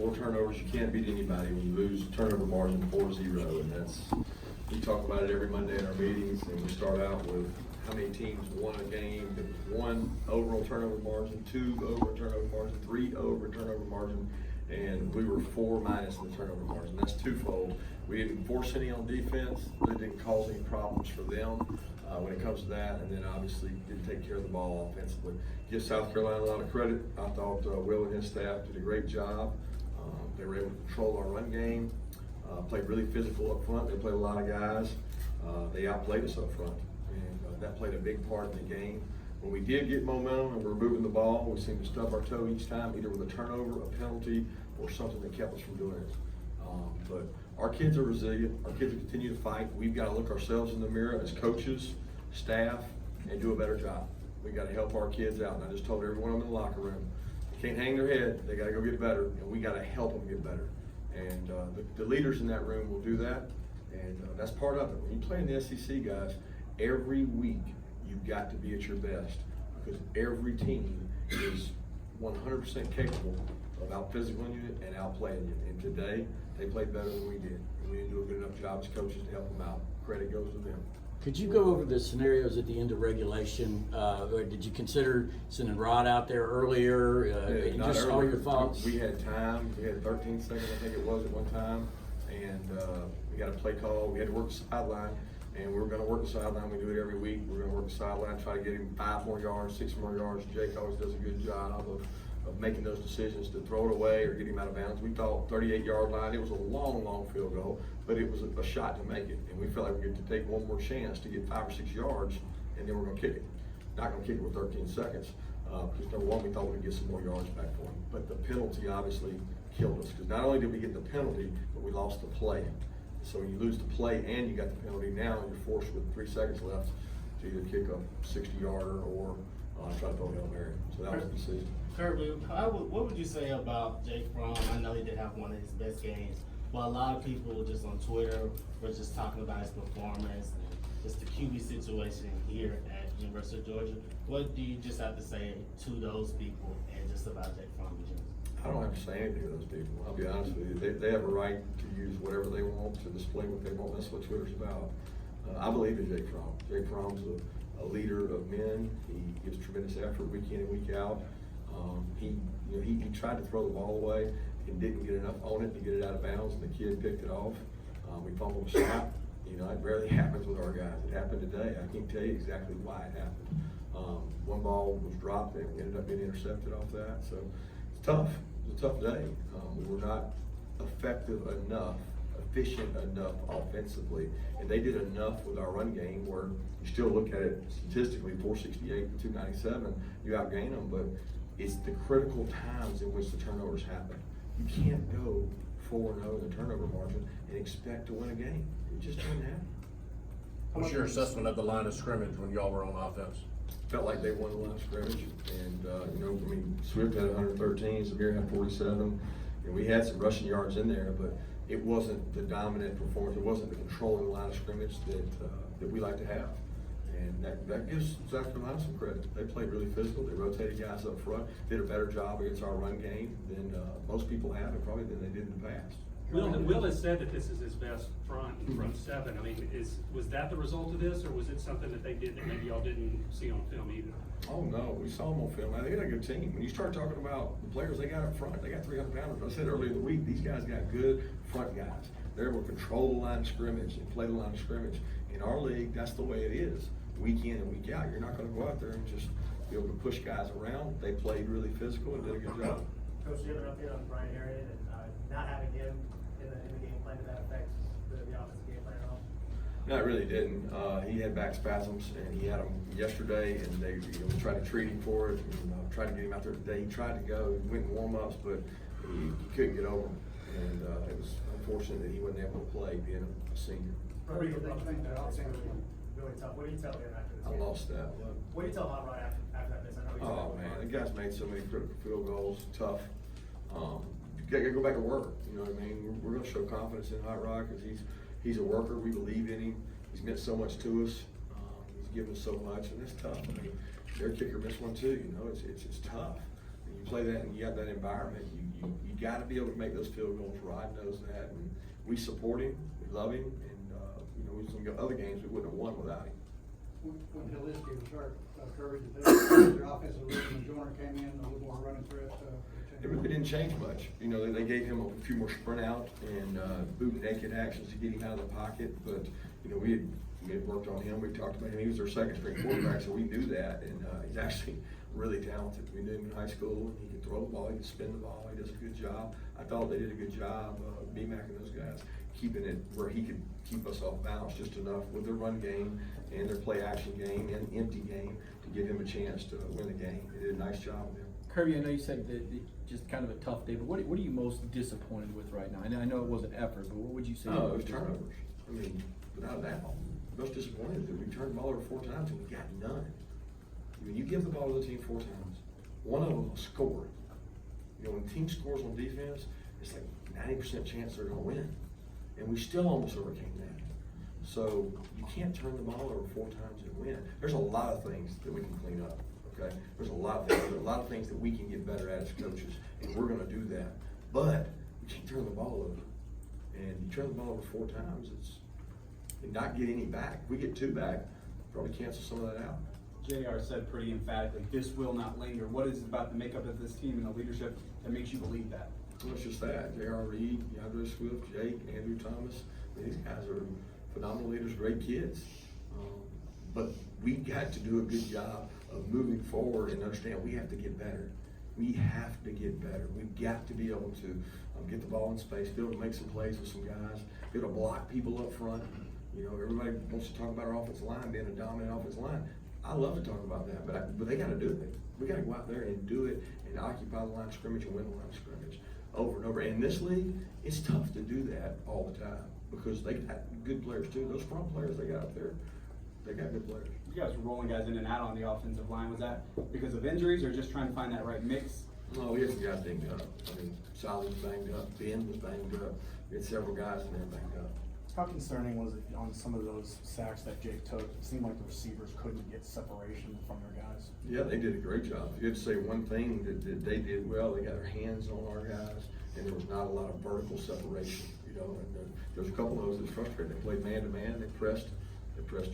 4 turnovers, you can't beat anybody when you lose turnover margin 4-0, and that's, we talk about it every Monday in our meetings, and we start out with how many teams won a game. It was 1 over turnover margin, 2 over turnover margin, 3 over turnover margin, and we were 4 minus in the turnover margin. That's twofold. We didn't force any on defense, really didn't cause any problems for them when it comes to that, and then obviously didn't take care of the ball offensively. Give South Carolina a lot of credit. I thought Will and his staff did a great job. They were able to control our run game, played really physical up front. They played a lot of guys. They outplayed us up front, and that played a big part in the game. When we did get momentum and we're moving the ball, we seemed to stub our toe each time, either with a turnover, a penalty, or something that kept us from doing it. But our kids are resilient. Our kids will continue to fight. We've got to look ourselves in the mirror as coaches, staff, and do a better job. We got to help our kids out. And I just told everyone in the locker room, they can't hang their head. They got to go get better, and we got to help them get better. And the leaders in that room will do that, and that's part of it. When you play in the SEC, guys, every week you've got to be at your best, because every team is 100% capable of out-physicalling you and outplaying you. And today, they played better than we did. And we didn't do a good enough job as coaches to help them out. Credit goes to them. Could you go over the scenarios at the end of regulation? Or did you consider sending Rod out there earlier? Just all your thoughts? We had time. We had 13 seconds, I think it was, at one time. And we got a play call. We had to work the sideline. And we were going to work the sideline. We do it every week. We're going to work the sideline, try to get him 5 more yards, 6 more yards. Jake always does a good job of making those decisions to throw it away or get him out of bounds. We thought 38-yard line. It was a long, long field goal, but it was a shot to make it. And we felt like we had to take one more chance to get 5 or 6 yards, and then we're going to kick it. Not going to kick it with 13 seconds. Because number one, we thought we'd get some more yards back for him. But the penalty obviously killed us, because not only did we get the penalty, but we lost the play. So when you lose the play and you got the penalty, now you're forced with 3 seconds left to either kick a 60-yarder or try to throw a Hail Mary. So that was the decision. Kirby, what would you say about Jake Fromm? I know he did have one of his best games, but a lot of people just on Twitter were just talking about his performance and just the QB situation here at University of Georgia. What do you just have to say to those people and just about Jake Fromm? I don't have to say anything to those people. I'll be honest with you. They have a right to use whatever they want, to display what they want. That's what Twitter's about. I believe in Jake Fromm. Jake Fromm's a leader of men. He gives tremendous effort week in and week out. He tried to throw the ball away and didn't get enough on it to get it out of bounds, and the kid picked it off. We fumbled a snap. It rarely happens with our guys. It happened today. I can't tell you exactly why it happened. One ball was dropped and we ended up being intercepted off that. So it's tough. It's a tough day. We were not effective enough, efficient enough offensively, and they did enough with our run game where you still look at it statistically, 468 to 297, you outgain them, but it's the critical times in which the turnovers happen. You can't go 4-0 in the turnover margin and expect to win a game. It just doesn't happen. What's your assessment of the line of scrimmage when y'all were on offense? Felt like they won the line of scrimmage, and Swift had 113, Zamir had 47, and we had some rushing yards in there, but it wasn't the dominant performance. It wasn't the controlling line of scrimmage that we like to have, and that gives South Carolina some credit. They played really physical. They rotated guys up front, did a better job against our run game than most people have, and probably than they did in the past. Will has said that this is his best front seven. I mean, was that the result of this, or was it something that they did that maybe y'all didn't see on film either? Oh no, we saw them on film. They got a good team. When you start talking about the players they got up front, they got 300 pounders. I said earlier in the week, these guys got good front guys. They're able to control the line of scrimmage and play the line of scrimmage. In our league, that's the way it is. Week in and week out, you're not going to go out there and just be able to push guys around. They played really physical and did a good job. Coach, do you have an update on Brian Harriet and not having him in the game plan? Did that affect the offensive game plan at all? No, it really didn't. He had back spasms, and he had them yesterday, and they tried to treat him for it, and tried to get him out there today. He tried to go, he went in warm-ups, but he couldn't get over them, and it was unfortunate that he wasn't able to play, being a senior. What do you think that offense was really tough? What do you tell him after this I game? lost that. What do you tell Hot Rod after that miss? I know he's Oh man, the guy's made so many critical field goals. Tough. You gotta go back to work. You know what I mean? We're gonna show confidence in Hot Rod because he's a worker. We believe in him. He's meant so much to us. He's given us so much, and it's tough. I mean, their kicker missed one too. It's tough. you play that and you have that environment, you gotta be able to make those field goals. Rod knows that, and we support him, we love him, and, you know, some other games we wouldn't have won without him. When Helinsky was hurt, Kirby, did their offensive rhythm, Joyner came in, a little more running threat? It really didn't change much. You know, they gave him a few more sprint out and boot naked actions to get him out of the pocket. But, you know, we had worked on him. We talked about him. He was our second string quarterback, so we knew that. And he's actually really talented. We knew him in high school. He can throw the ball. He can spin the ball. He does a good job. I thought they did a good job, B-Mac and those guys, keeping it where he could keep us off balance just enough with their run game and their play action game and empty game to give him a chance to win the game. They did a nice job with him. Kirby, I know you said that just kind of a tough day, but what are you most disappointed with right now? I know it was an effort, but what would you say? No, it was turnovers. I mean, without a doubt. Most disappointed is that we turned the ball over 4 times and we got none. I mean, you give the ball to the team 4 times, one of them will score. You know, when the team scores on defense, it's like 90% chance they're gonna win. And we still almost overcame that. So you can't turn the ball over 4 times and win. There's a lot of things that we can clean up. Okay, there's a lot of things that we can get better at as coaches, and we're going to do that. But you can't turn the ball over, and you turn the ball over 4 times, and not get any back. If we get 2 back, probably cancel some of that out. JR said pretty emphatically, this will not linger. What is it about the makeup of this team and the leadership that makes you believe that? Well, it's just that. J.R. Reed, DeAndre Swift, Jake, Andrew Thomas, these guys are phenomenal leaders, great kids. But we got to do a good job of moving forward and understand we have to get better. We have to get better. We've got to be able to get the ball in space, be able to make some plays with some guys, be able to block people up front. You know, everybody wants to talk about our offensive line being a dominant offensive line. I love to talk about that, but they got to do it. We got to go out there and do it and occupy the line of scrimmage and win the line of scrimmage over and over. And in this league, it's tough to do that all the time because they got good players too. Those front players they got up there, they got good players. You guys were rolling guys in and out on the offensive line. Was that because of injuries or just trying to find that right mix? No, we had some guys banged up. I mean, Sally was banged up, Ben was banged up. We had several guys in there banged up. How concerning was it on some of those sacks that Jake took? It seemed like the receivers couldn't get separation from their guys. Yeah, they did a great job. If you had to say one thing that they did well, they got their hands on our guys, and there was not a lot of vertical separation, you know. And there's a couple of those that frustrated. They played man to man. They pressed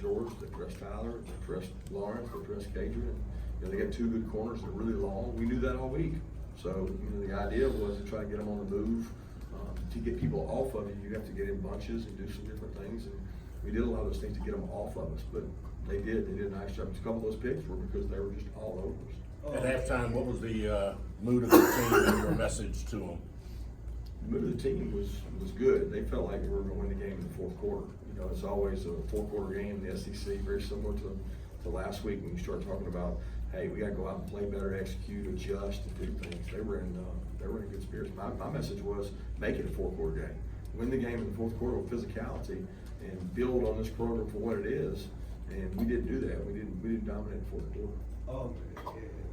George, they pressed Tyler, they pressed Lawrence, they pressed Cadron. And, you know, they got 2 good corners that are really long. We knew that all week. So, you know, the idea was to try to get them on the move. To get people off of you, you have to get in bunches and do some different things. And we did a lot of those things to get them off of us, but they did a nice job. A couple of those picks were because they were just all over us. At halftime, what was the mood of the team and your message to them? The mood of the team was good. They felt like we were going to win the game in the 4th quarter. You know, it's always a 4-quarter game in the SEC, very similar to last week when you start talking about, hey, we got to go out and play better, execute, adjust, and do things. They were in good spirits. My message was make it a 4-quarter game. Win the game in the 4th quarter with physicality and build on this program for what it is. And we didn't do that. We didn't dominate the 4th quarter.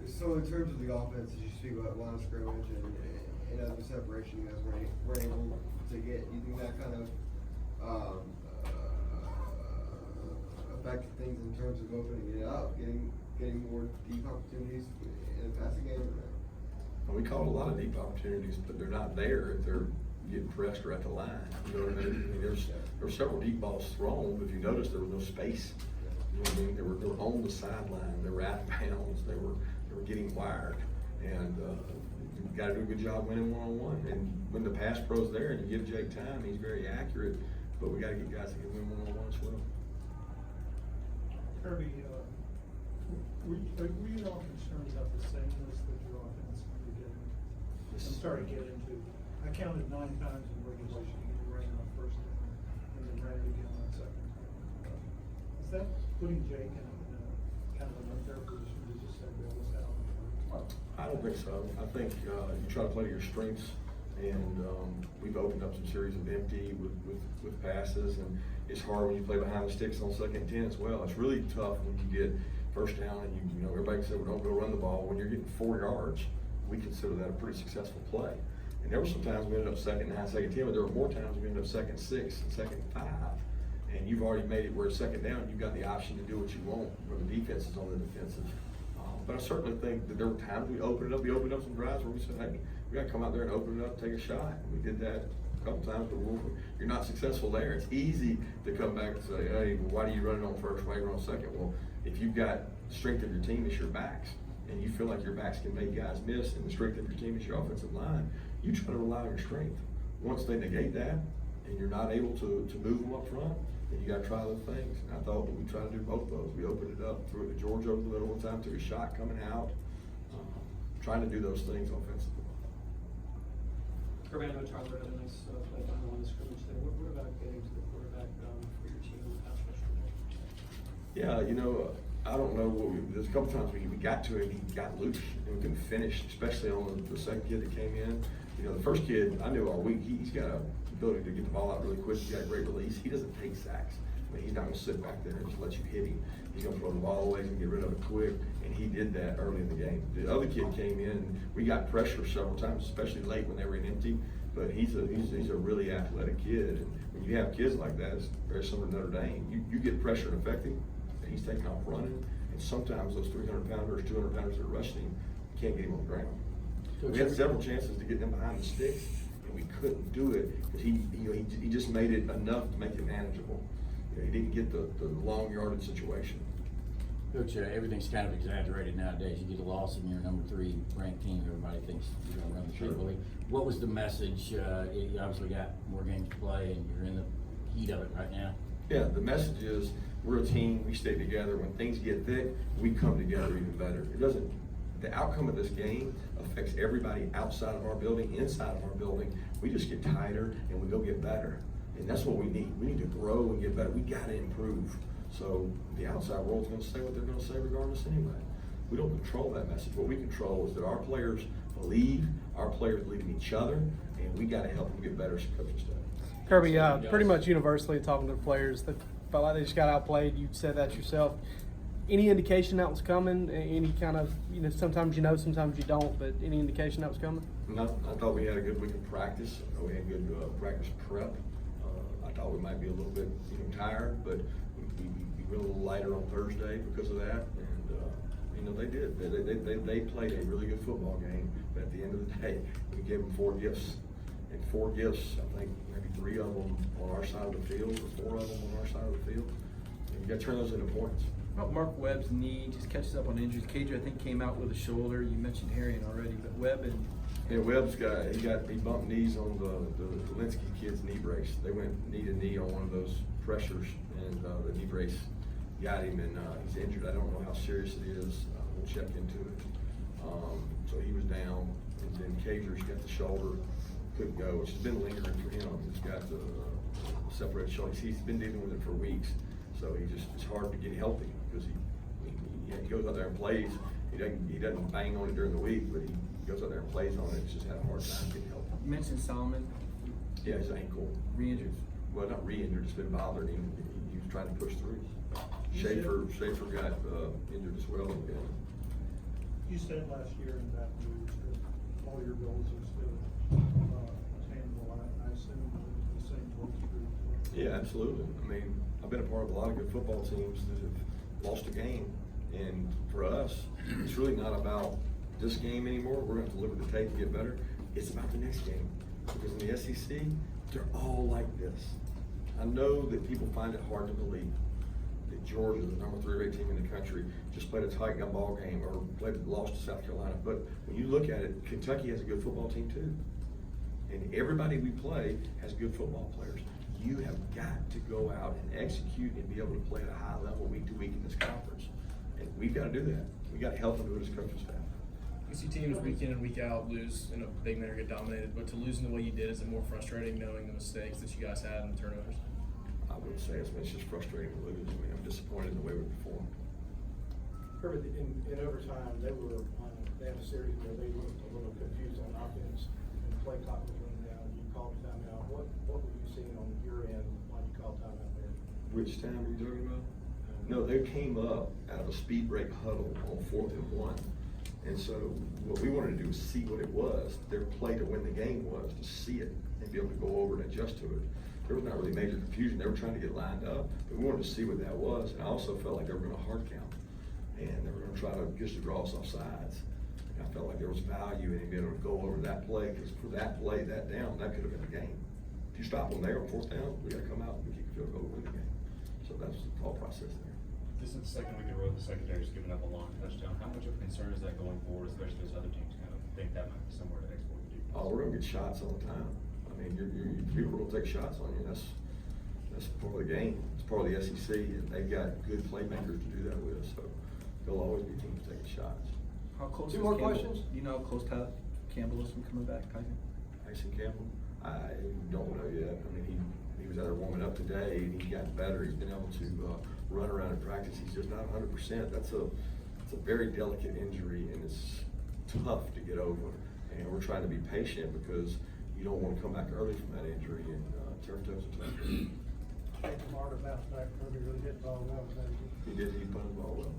So in terms of the offense, as you speak about line of scrimmage and other separation you guys were able to get, you think that kind of affected things in terms of opening it up, getting more deep opportunities in the passing game? We called a lot of deep opportunities, but they're not there if they're getting pressed or at the line. You know what I mean? There were several deep balls thrown, but if you notice, there was no space. You know what I mean? They were on the sideline. They were out of bounds. They were getting wired, and you got to do a good job winning one-on-one. And when the pass pro's there and you give Jake time, he's very accurate. But we got to get guys that can win one-on-one as well. Kirby, were you at all concerned about the sameness that your offense would get into? I'm starting to get into. I counted 9 times in regulation you ran on first down and then ran it again on second. Is that putting Jake in a kind of an unfair position to just say bail us out? I don't think so. I think you try to play to your strengths, and we've opened up some series of empty with passes, and it's hard when you play behind the sticks on 2nd and 10 as well. It's really tough when you get first down and you know everybody said, well, don't go run the ball. When you're getting 4 yards, we consider that a pretty successful play. And there were some times we ended up 2nd and 9, 2nd and 10, but there were more times we ended up 2nd and 6 and 2nd and 5. And you've already made it where it's 2nd down, you've got the option to do what you want when the defense is on the defensive. But I certainly think that there were times we opened up some drives where we said, hey, we gotta come out there and open it up, take a shot. And we did that a couple times, but you're not successful there. It's easy to come back and say, hey, well, why do you run it on first, why do you run on second? Well, if you've got the strength of your team is your backs, and you feel like your backs can make guys miss, and the strength of your team is your offensive line, you try to rely on your strength. Once they negate that, and you're not able to move them up front, then you gotta try other things. And I thought that we tried to do both those. We opened it up, threw it to George over the middle one time, took a shot coming out, trying to do those things offensively. Kirby, I know Tyler had a nice play final on the scrimmage there. What about getting to the quarterback for your team in the pass rush today? Yeah, you know, I don't know there's a couple times we got to him, he got loose and we couldn't finish, especially on the second kid that came in. You know, the first kid, I knew all week, he's got a ability to get the ball out really quick. He's got a great release. He doesn't take sacks. I mean, he's not gonna sit back there and just let you hit him. He's gonna throw the ball away and get rid of it quick, and he did that early in the game. The other kid came in, we got pressure several times, especially late when they were in empty, but he's a really athletic kid. And when you have kids like that, it's very similar to Notre Dame. You get pressure and affect him, and he's taking off running, and sometimes those 300-pounders, 200-pounders that are rushing him, can't get him on the ground. We had several chances to get them behind the sticks, and we couldn't do it because he just made it enough to make it manageable. You know, he didn't get the long yardage situation. Coach, everything's kind of exaggerated nowadays. You get a loss and you're number 3 ranked team. Everybody thinks you're going to run the table. What was the message? You obviously got more games to play, and you're in the heat of it right now. Yeah, the message is we're a team. We stay together. When things get thick, we come together even better. It doesn't. The outcome of this game affects everybody outside of our building, inside of our building. We just get tighter and we go get better. And that's what we need. We need to grow and get better. We got to improve. So the outside world's going to say what they're going to say regardless anyway. We don't control that message. What we control is that our players believe in each other, and we got to help them get better as coaching staff. Kirby, pretty much universally talking to the players that felt like they just got outplayed. You said that yourself. Any indication that was coming? Any kind of, sometimes you know, sometimes you don't, but any indication that was coming? No, I thought we had a good week of practice. We had good practice prep. I thought we might be a little bit tired, but we were a little lighter on Thursday because of that. And they did. They played a really good football game. But at the end of the day, we gave them 4 gifts. And 4 gifts, I think maybe 3 of them on our side of the field, or 4 of them on our side of the field. And you got to turn those into points. About Mark Webb's knee, just catches up on injuries. KJ, I think, came out with a shoulder. You mentioned Harrion already, but Webb and... Yeah, Webb's he bumped knees on the Linsky kid's knee brace. They went knee to knee on one of those pressures, and the knee brace got him, and he's injured. I don't know how serious it is. We'll check into it. So he was down, and then Cager's got the shoulder, couldn't go, which has been lingering for him. He's got the separated shoulder. He's been dealing with it for weeks, so it's hard to get healthy because he goes out there and plays. He doesn't bang on it during the week, but he goes out there and plays on it. He's just had a hard time getting healthy. You mentioned Solomon. Yeah, his ankle. Re-injured. Well, not re-injured, it's been bothering him. He was trying to push through. Schaefer got injured as well. You said last year in that move that all your goals are still attainable. I assume the same holds true. Yeah, absolutely. I mean, I've been a part of a lot of good football teams that have lost a game. And for us, it's really not about this game anymore. We're going to deliver the tape and get better. It's about the next game. Because in the SEC, they're all like this. I know that people find it hard to believe that Georgia, the number 3 rated team in the country, just played a tight gun ball game or lost to South Carolina. But when you look at it, Kentucky has a good football team too. And everybody we play has good football players. You have got to go out and execute and be able to play at a high level week to week in this conference. And we've got to do that. We've got to help them do it as coaching staff. You see teams week in and week out lose in a big manner, get dominated, but to lose in the way you did, is it more frustrating knowing the mistakes that you guys had and the turnovers? I wouldn't say it's just frustrating to lose. I mean, I'm disappointed in the way we performed. Kirby, in overtime, they had a series where they looked a little confused on offense, and the play clock was running down. You called timeout. What were you seeing on your end when you called timeout there? Which time are you talking about? No, they came up out of a speed break huddle on 4th and 1. And so what we wanted to do was see what it was, their play to win the game was, to see it and be able to go over and adjust to it. There was not really major confusion. They were trying to get lined up, but we wanted to see what that was. And I also felt like they were going to hard count. and they were gonna try to just to draw us off sides. And I felt like there was value in him being able to go over that play, because for that play, that down, that could have been a game. If you stop them there on fourth down, we gotta come out and kick a field goal, win the game. So that's the thought process there. This is the second week in a row the secondary's given up a long touchdown. How much of a concern is that going forward, especially as other teams kind of think that might be somewhere to exploit the defense? Oh, we're gonna get shots all the time. I mean, people will take shots on you. That's part of the game. It's part of the SEC, and they've got good playmakers to do that with. So there'll always be teams taking shots. How close Two is more Campbell? questions? Do you know how close Campbell is from coming back, Tyson? Tyson Campbell, I don't know yet. I mean, he was out there warming up today, and he got better. He's been able to run around in practice. He's just not 100%. That's a very delicate injury, and it's tough to get over. And we're trying to be patient because you don't want to come back early from that injury, and turf toes are tough. Take the mark of bounce back, Kirby really hit the ball well with that. He did, he punted the ball well.